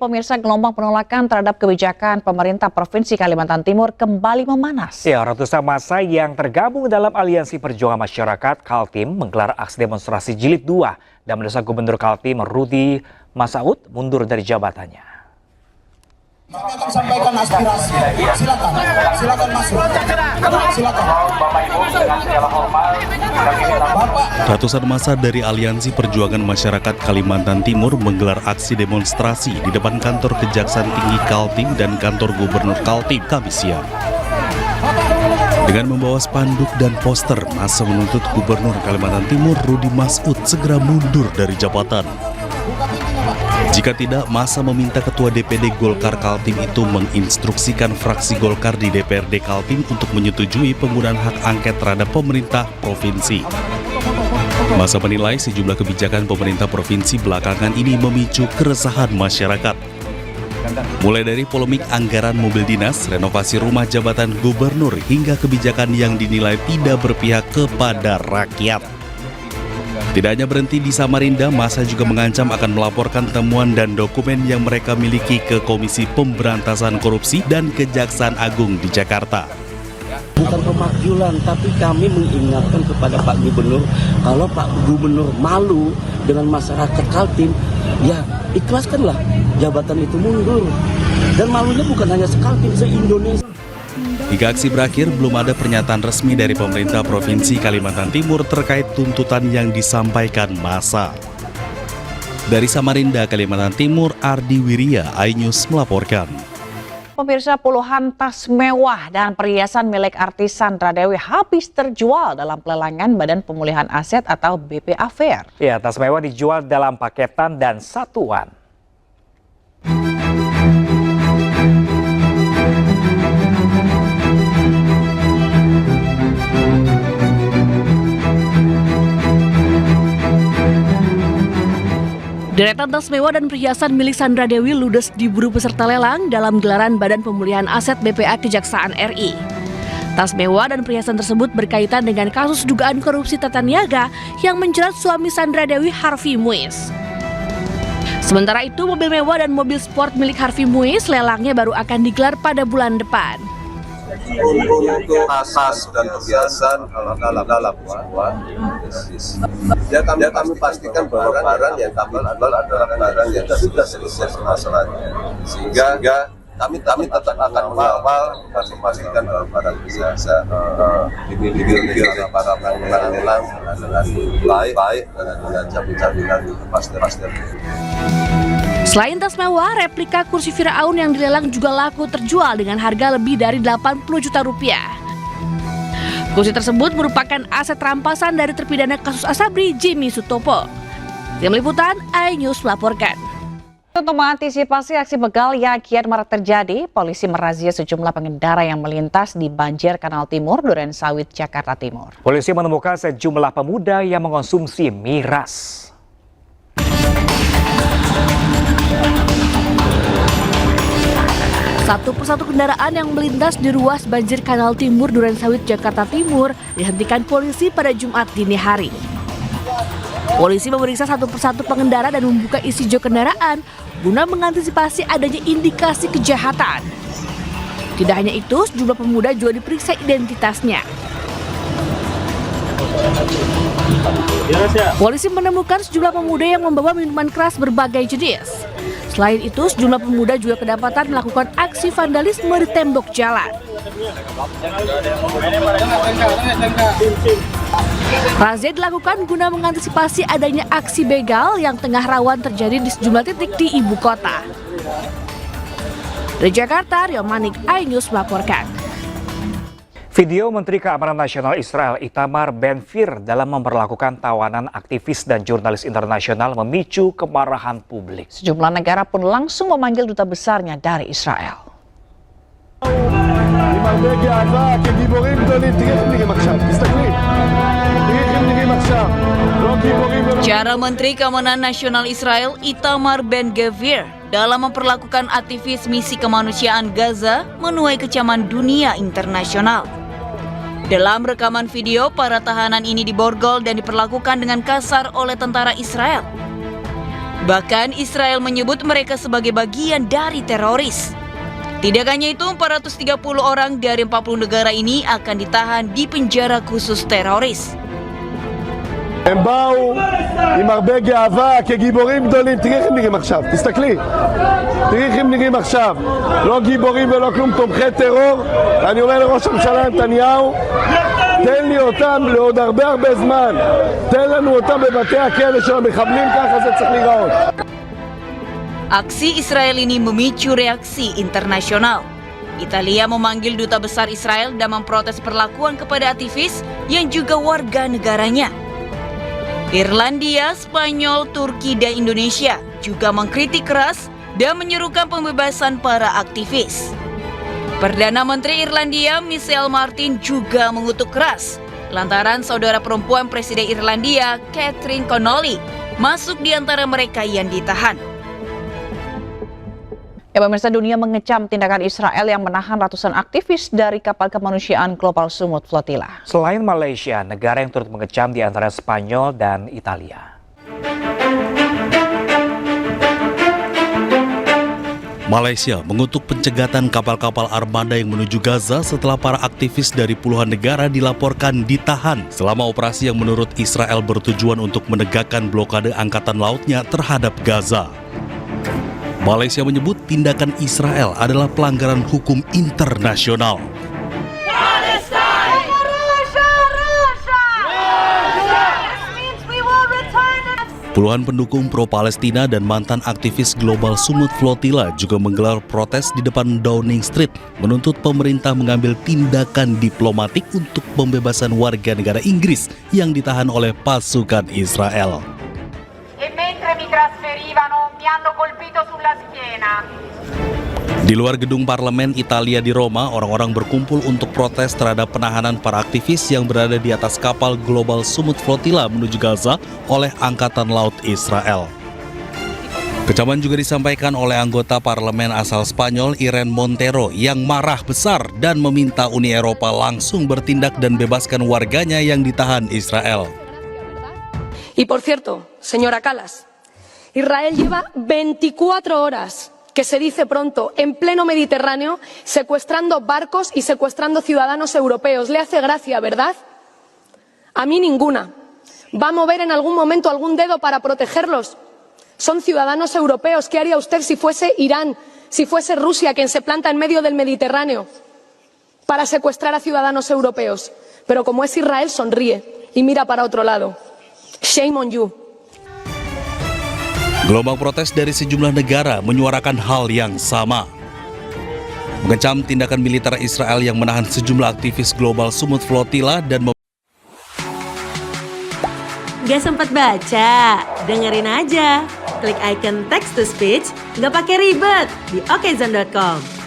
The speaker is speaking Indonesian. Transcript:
Pemirsa, gelombang penolakan terhadap kebijakan pemerintah Provinsi Kalimantan Timur kembali memanas. Ya, ratusan massa yang tergabung dalam Aliansi Perjuangan Masyarakat Kaltim menggelar aksi demonstrasi jilid 2 dan mendesak Gubernur Kaltim Rudy Masaud mundur dari jabatannya. Kami akan sampaikan aspirasi. Silakan masuk. Silakan. Ratusan massa dari Aliansi Perjuangan Masyarakat Kalimantan Timur menggelar aksi demonstrasi di depan kantor Kejaksaan Tinggi Kaltim dan kantor Gubernur Kaltim Kamis siang. Dengan membawa spanduk dan poster, massa menuntut Gubernur Kalimantan Timur Rudy Masaud segera mundur dari jabatan. Jika tidak, massa meminta Ketua DPD Golkar Kaltim itu menginstruksikan fraksi Golkar di DPRD Kaltim untuk menyetujui penggunaan hak angket terhadap pemerintah provinsi. Massa menilai sejumlah kebijakan pemerintah provinsi belakangan ini memicu keresahan masyarakat. Mulai dari polemik anggaran mobil dinas, renovasi rumah jabatan gubernur, hingga kebijakan yang dinilai tidak berpihak kepada rakyat. Tidak hanya berhenti di Samarinda, massa juga mengancam akan melaporkan temuan dan dokumen yang mereka miliki ke Komisi Pemberantasan Korupsi dan Kejaksaan Agung di Jakarta. Bukan pemakzulan, tapi kami mengingatkan kepada Pak Gubernur, kalau Pak Gubernur malu dengan masyarakat Kaltim, ya ikhlaskanlah jabatan itu mundur. Dan malunya bukan hanya sekaltim, se-Indonesia. Hingga aksi berakhir, belum ada pernyataan resmi dari pemerintah Provinsi Kalimantan Timur terkait tuntutan yang disampaikan massa. Dari Samarinda, Kalimantan Timur, Ardi Wirya, iNews melaporkan. Pemirsa, puluhan tas mewah dan perhiasan milik artis Sandra Dewi habis terjual dalam pelelangan Badan Pemulihan Aset atau BPA Fair. Ya, tas mewah dijual dalam paketan dan satuan. Deretan tas mewah dan perhiasan milik Sandra Dewi ludes diburu peserta lelang dalam gelaran Badan Pemulihan Aset BPA Kejaksaan RI. Tas mewah dan perhiasan tersebut berkaitan dengan kasus dugaan korupsi tata niaga yang menjerat suami Sandra Dewi, Harvey Muiz. Sementara itu, mobil mewah dan mobil sport milik Harvey Muiz lelangnya baru akan digelar pada bulan depan. Untuk tas dan perhiasan dalam semua ya kami pastikan bahwa barang yang kami jual adalah barang yang sudah selesai permasalahannya, sehingga kami tetap akan mengawal dan memastikan bahwa barang bisa dimiliki oleh para pelelang dengan baik dan dengan jaminan kepastian. Selain tas mewah, replika kursi Firaun yang dilelang juga laku terjual dengan harga lebih dari 80 juta rupiah. Kursi tersebut merupakan aset rampasan dari terpidana kasus Asabri, Jimmy Sutopo. Tim Liputan, iNews melaporkan. Untuk mengantisipasi aksi begal yang kian marak terjadi, polisi merazia sejumlah pengendara yang melintas di Banjir Kanal Timur, Durensawit, Jakarta Timur. Polisi menemukan sejumlah pemuda yang mengonsumsi miras. Satu persatu kendaraan yang melintas di ruas Banjir Kanal Timur, Durensawit, Jakarta Timur dihentikan polisi pada Jumat dini hari. Polisi memeriksa satu persatu pengendara dan membuka isi jok kendaraan guna mengantisipasi adanya indikasi kejahatan. Tidak hanya itu, sejumlah pemuda juga diperiksa identitasnya. Polisi menemukan sejumlah pemuda yang membawa minuman keras berbagai jenis. Selain itu, sejumlah pemuda juga kedapatan melakukan aksi vandalisme di tembok jalan. Razia dilakukan guna mengantisipasi adanya aksi begal yang tengah rawan terjadi di sejumlah titik di ibu kota. Dari Jakarta, Rio Manik, iNews melaporkan. Video Menteri Keamanan Nasional Israel Itamar Ben-Gvir dalam memperlakukan tawanan aktivis dan jurnalis internasional memicu kemarahan publik. Sejumlah negara pun langsung memanggil duta besarnya dari Israel. Cara Menteri Keamanan Nasional Israel Itamar Ben-Gvir dalam memperlakukan aktivis misi kemanusiaan Gaza menuai kecaman dunia internasional. Dalam rekaman video, para tahanan ini diborgol dan diperlakukan dengan kasar oleh tentara Israel. Bahkan Israel menyebut mereka sebagai bagian dari teroris. Tidak hanya itu, 430 orang dari 40 negara ini akan ditahan di penjara khusus teroris. הם באו עם הרבה גאווה כגיבורים גדולים. תראי איך הם נראים עכשיו, תסתכלי. תראי איך הם נראים עכשיו. לא גיבורים ולא כלום, תומכי טרור. אני אומר לראש הממשלה נתניהו, תן לי אותם לעוד הרבה זמן. תן לנו אותם בבתי הכלא של המחבלים, ככה זה צריך להיראות. Aksi Israel ini memicu reaksi internasional. Italia memanggil duta besar Israel dan memprotes perlakuan kepada aktivis yang juga warga negaranya. Irlandia, Spanyol, Turki, dan Indonesia juga mengkritik keras dan menyerukan pembebasan para aktivis. Perdana Menteri Irlandia, Michelle Martin, juga mengutuk keras lantaran saudara perempuan Presiden Irlandia, Catherine Connolly, masuk di antara mereka yang ditahan. Ya, pemirsa, dunia mengecam tindakan Israel yang menahan ratusan aktivis dari kapal kemanusiaan Global Sumut Flotilla. Selain Malaysia, negara yang turut mengecam di antara Spanyol dan Italia. Malaysia mengutuk pencegatan kapal-kapal armada yang menuju Gaza setelah para aktivis dari puluhan negara dilaporkan ditahan selama operasi yang menurut Israel bertujuan untuk menegakkan blokade angkatan lautnya terhadap Gaza. Malaysia menyebut tindakan Israel adalah pelanggaran hukum internasional. Puluhan pendukung pro-Palestina dan mantan aktivis Global Sumut Flotilla juga menggelar protes di depan Downing Street menuntut pemerintah mengambil tindakan diplomatik untuk pembebasan warga negara Inggris yang ditahan oleh pasukan Israel. Di luar gedung parlemen Italia di Roma, orang-orang berkumpul untuk protes terhadap penahanan para aktivis yang berada di atas kapal Global Sumut Flotilla menuju Gaza oleh Angkatan Laut Israel. Kecaman juga disampaikan oleh anggota parlemen asal Spanyol Irene Montero yang marah besar dan meminta Uni Eropa langsung bertindak dan bebaskan warganya yang ditahan Israel. Y por cierto, señora Kallas, Israel lleva 24 horas, que se dice pronto, en pleno Mediterráneo, secuestrando barcos y secuestrando ciudadanos europeos. ¿Le hace gracia, verdad? A mí ninguna. ¿Va a mover en algún momento algún dedo para protegerlos? Son ciudadanos europeos. ¿Qué haría usted si fuese Irán, si fuese Rusia quien se planta en medio del Mediterráneo para secuestrar a ciudadanos europeos? Pero como es Israel, sonríe y mira para otro lado. Shame on you. Gelombang protes dari sejumlah negara menyuarakan hal yang sama. Mengecam tindakan militer Israel yang menahan sejumlah aktivis Global Sumut Flotilla dan Gak sempat baca? Dengerin aja. Klik icon text to speech, gak pakai ribet di okezone.com.